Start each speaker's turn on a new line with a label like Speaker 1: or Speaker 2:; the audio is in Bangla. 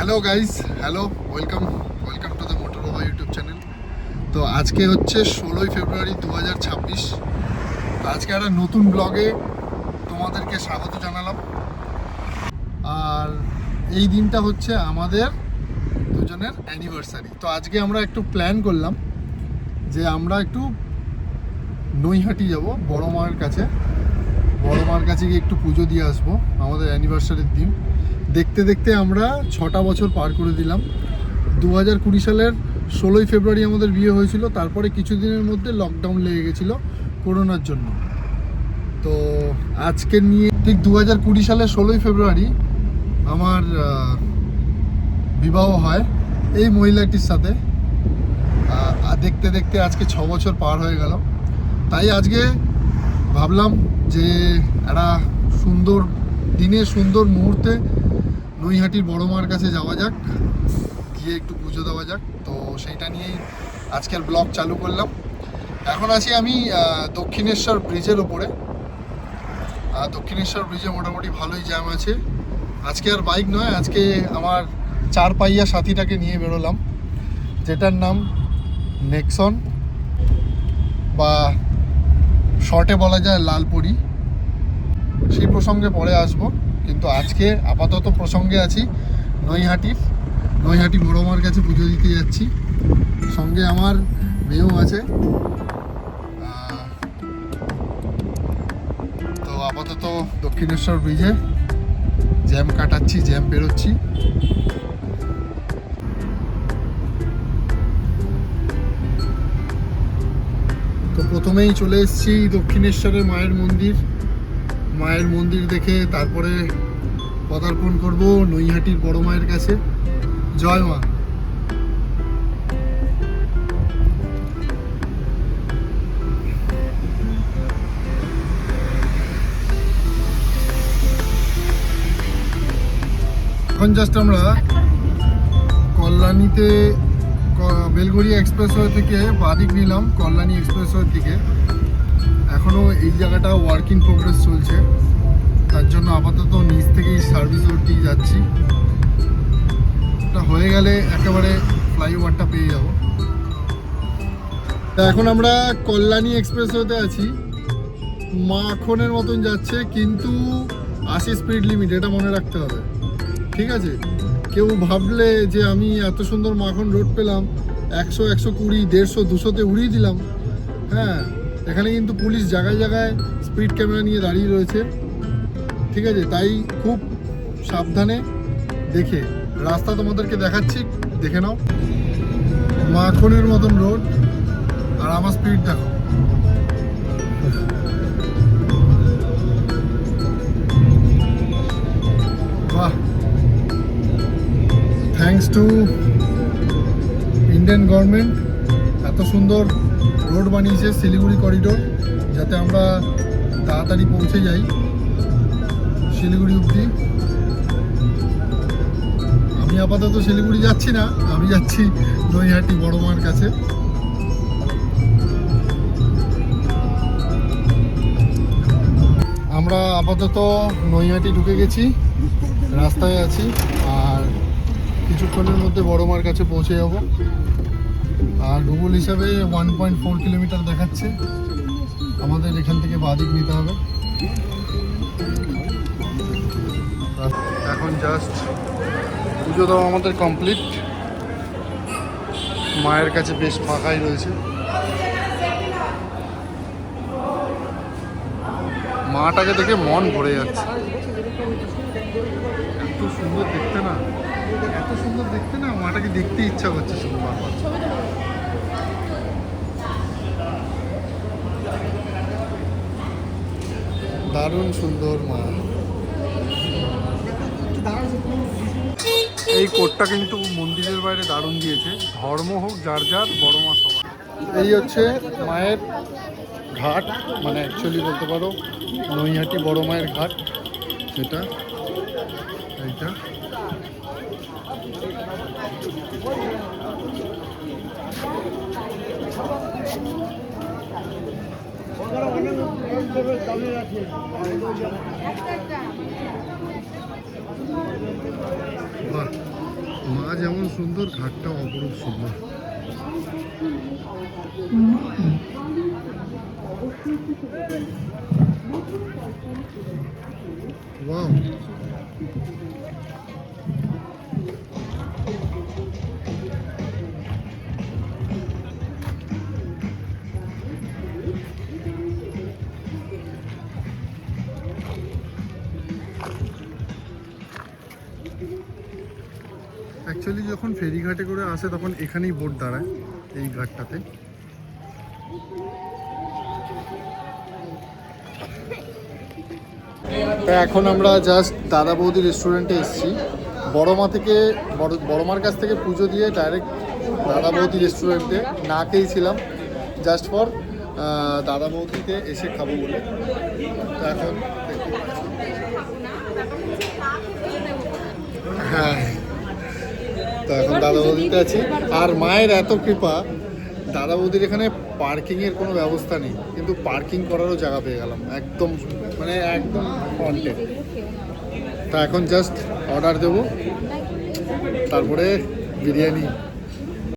Speaker 1: Hello guys, hello, welcome to the motor বাবা ইউটিউব চ্যানেল। তো আজকে হচ্ছে 16ই ফেব্রুয়ারি 2026। আজকে একটা নতুন ব্লগে তোমাদেরকে স্বাগত জানালাম। আর এই দিনটা হচ্ছে আমাদের দুজনের অ্যানিভার্সারি। তো আজকে আমরা একটু প্ল্যান করলাম যে আমরা একটু নৈহাটি যাব, বড় মায়ের কাছে গিয়ে একটু পুজো দিয়ে আসবো আমাদের অ্যানিভার্সারির দিন। দেখতে দেখতে আমরা 6টা বছর পার করে দিলাম। 2020 সালের 16ই ফেব্রুয়ারি আমাদের বিয়ে হয়েছিল। তারপরে কিছুদিনের মধ্যে লকডাউন লেগে গেছিলো করোনার জন্য। তো আজকে নিয়ে ঠিক 2020 সালের 16ই ফেব্রুয়ারি আমার বিবাহ হয় এই মহিলাটির সাথে। দেখতে দেখতে আজকে 6 বছর পার হয়ে গেল। তাই আজকে ভাবলাম যে একটা সুন্দর দিনে, সুন্দর মুহূর্তে নৈহাটির বড় মার কাছে যাওয়া যাক, গিয়ে একটু পুজো দেওয়া যাক। তো সেইটা নিয়েই আজকের ব্লগ চালু করলাম। এখন আছি আমি দক্ষিণেশ্বর ব্রিজের ওপরে। দক্ষিণেশ্বর ব্রিজে মোটামুটি ভালোই জ্যাম আছে। আজকে আর বাইক নয়, আজকে আমার 4 পাইয়া সাথীটাকে নিয়ে বেরোলাম, যেটার নাম নেক্সন, বা শর্টে বলা যায় লালপুরি। সেই প্রসঙ্গে পরে আসবো, কিন্তু আজকে আপাতত প্রসঙ্গে আছি নৈহাটি বড় মার কাছে পুজো দিতে যাচ্ছি। সঙ্গে আমার মেয়েও আছে। তো আপাতত দক্ষিণেশ্বর ব্রিজে জ্যাম কাটাচ্ছি, জ্যাম পেরোচ্ছি। তো প্রথমেই চলে এসেছি দক্ষিণেশ্বরের মায়ের মন্দির দেখে তারপরে পদার্পণ করব নৈহাটির বড় মায়ের কাছে। জয় মা। এখন জাস্ট আমরা কল্যাণীতে বেলগড়িয়া এক্সপ্রেসওয়ে থেকে বাদিক নিলাম কল্যাণী এক্সপ্রেসওয়ের দিকে। এখনও এই জায়গাটা ওয়ার্ক ইন প্রোগ্রেস চলছে, তার জন্য আপাতত নিচ থেকেই সার্ভিস রোড দিয়ে যাচ্ছি। এটা হয়ে গেলে একেবারে ফ্লাইওভারটা পেয়ে যাব। তা এখন আমরা কল্যাণী এক্সপ্রেসওয়েতে আছি। মাখনের মতন যাচ্ছে, কিন্তু 80 স্পিড লিমিট, এটা মনে রাখতে হবে, ঠিক আছে? কেউ ভাবলে যে আমি এত সুন্দর মাখন রোড পেলাম, 100, 120, 150, 200-তে উড়িয়ে দিলাম। হ্যাঁ, এখানে কিন্তু পুলিশ জায়গায় জায়গায় স্পিড ক্যামেরা নিয়ে দাঁড়িয়ে রয়েছে, ঠিক আছে? তাই খুব সাবধানে দেখে রাস্তা তোমাদেরকে দেখাচ্ছি, দেখে নাও। মাখনের মতন রোড, আর আমার স্পিড দেখো। বাহ, থ্যাঙ্কস টু ইন্ডিয়ান গভর্নমেন্ট, এত সুন্দর রোড বানিয়েছে শিলিগুড়ি করিডোর, যাতে আমরা তাড়াতাড়ি পৌঁছে যাই শিলিগুড়ি অবধি। আমি আপাতত শিলিগুড়ি যাচ্ছি না, আমি যাচ্ছি নৈহাটি বড় মার কাছে। আমরা আপাতত নৈহাটি ঢুকে গেছি, রাস্তায় আছি, আর কিছুক্ষণের মধ্যে বড় মার কাছে পৌঁছে যাব। আর গুগল হিসাবে 1.4 কিলোমিটার দেখাচ্ছে, আমাদের এখান থেকে বাদিক নিতে হবে। এখন জাস্ট পুজো দেওয়া আমাদের কমপ্লিট। মায়ের কাছে বেশ ফাঁকাই রয়েছে। মাটাকে দেখে মন ভরে যাচ্ছে। এত সুন্দর দেখতে না, মাটাকে দেখতে ইচ্ছা করছে শুধু বারবার। দারুণ সুন্দর মা। এই কোটটা কিন্তু মন্দিরের বাইরে দারুণ দিয়েছে। ধর্ম হোক যার যার, বড় মা সবার। এই হচ্ছে মায়ের ঘাট, মানে অ্যাকচুয়ালি বলতে পারো নৈহাটি বড় মায়ের ঘাট, যেটা এইটা। মা যেমন সুন্দর, ঘাটটাও অপরূপ সুন্দর। ওয়াও, অ্যাকচুয়ালি যখন ফেরিঘাটে করে আসে তখন এখানেই বোট দাঁড়ায়, এই ঘাটটাতে। তা এখন আমরা জাস্ট দাদা বৌদি রেস্টুরেন্টে এসেছি। বড়মা থেকে বড়মার কাছ থেকে পুজো দিয়ে ডাইরেক্ট দাদা বৌদি রেস্টুরেন্টে না খেয়েছিলাম, জাস্ট ফর দাদা বৌদিতে এসে খাবো বলে। তো এখন হ্যাঁ, তো এখন দাদা বৌদিতে আছি। আর মায়ের এত কৃপা, দাদা বৌদির এখানে পার্কিংয়ের কোনো ব্যবস্থা নেই, কিন্তু পার্কিং করারও জায়গা পেয়ে গেলাম একদম, মানে একদম ফ্রন্টে। তা এখন জাস্ট অর্ডার দেবো, তারপরে বিরিয়ানি